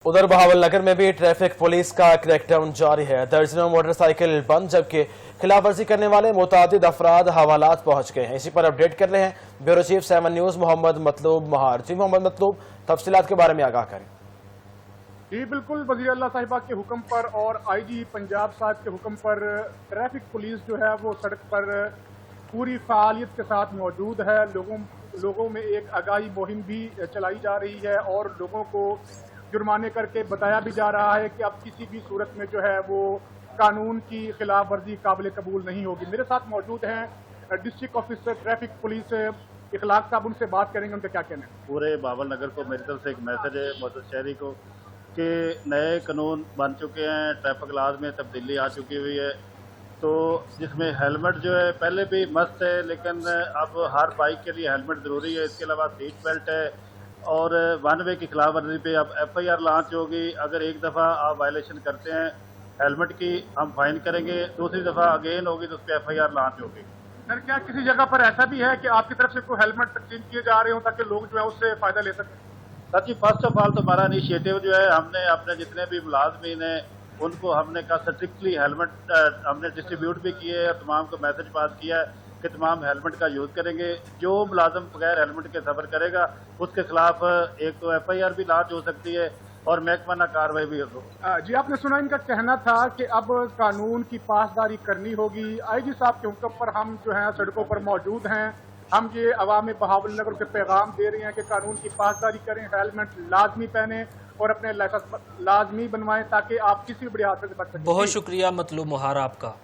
उधर बहावल नगर में भी ट्रैफिक पुलिस का क्रैकडाउन जारी है। दर्जनों मोटरसाइकिल बंद, जबकि खिलाफ वर्जी करने वाले मुतादिद अफराद हवालात पहुंच गए हैं। इसी पर अपडेट कर रहे हैं bureau chief 7 news Mohammad Matloob Mahar. जी मोहम्मद मतलूब, तफसीलात के बारे में आगाह करें। जी बिल्कुल, वज़ीर आला साहिबा के हुक्म पर और आईजी पंजाब साहब के हुक्म पर ट्रैफिक पुलिस जो है वो सड़क पर पूरी फ़ालियत के साथ मौजूद है। लोगों में एक आगाही मुहिम भी चलाई जा रही है और लोगों को जुर्माने करके बताया भी जा रहा है कि अब किसी भी सूरत में जो है वो कानून की खिलाफ वर्जी काबिल कबूल नहीं होगी। मेरे साथ मौजूद हैं डिस्ट्रिक्ट ऑफिसर ट्रैफिक पुलिस इखलाक साहब, उनसे बात करेंगे, उनका क्या कहना है। पूरे बावल नगर को मेरी तरफ से एक मैसेज है मौजूद शहरी को कि नए कानून बन चुके हैं, ट्रैफिक लाज में तब्दीली आ चुकी हुई है, तो जिसमें हेलमेट जो है पहले भी मस्त है, लेकिन अब हर बाइक के लिए हेलमेट ज़रूरी है। इसके अलावा सीट बेल्ट है और वन वे की खिलाफ वर्जी पे अब FIR लॉन्च होगी। अगर एक दफ़ा आप वायलेशन करते हैं हेलमेट की, हम फाइन करेंगे, दूसरी दफ़ा अगेन होगी तो उस पर FIR लॉन्च होगी। सर, क्या किसी जगह पर ऐसा भी है कि आपकी तरफ से कोई हेलमेट तकसीम किए जा रहे हो ताकि लोग जो है उससे फ़ायदा ले सकें? Sir ji, first of all तो हमारा इनिशिएटिव जो है, हमने अपने जितने भी मुलाजमीन हैं उनको हमने कहा स्ट्रिक्टली हेलमेट हमने डिस्ट्रीब्यूट भी किए और तमाम को मैसेज पास किया है कि तमाम हेलमेट का यूज़ करेंगे। जो मुलाजम बगैर हेलमेट के सफ़र करेगा उसके खिलाफ एक तो FIR भी लॉन्च हो सकती है और महकमाना कार्रवाई भी हो। जी, आपने सुना इनका कहना था कि अब कानून की पासदारी करनी होगी। आईजी साहब के हुक्म पर हम जो है सड़कों पर मौजूद हैं। हम ये अवाम बहावल नगर के पैगाम दे रहे हैं कि कानून की पासदारी करें, हेलमेट लाजमी पहने और अपने लाइसेंस लाजमी बनवाएं ताकि आप किसी भी बड़े हादसे से बच सकें। बहुत शुक्रिया मतलूब मुहार आपका।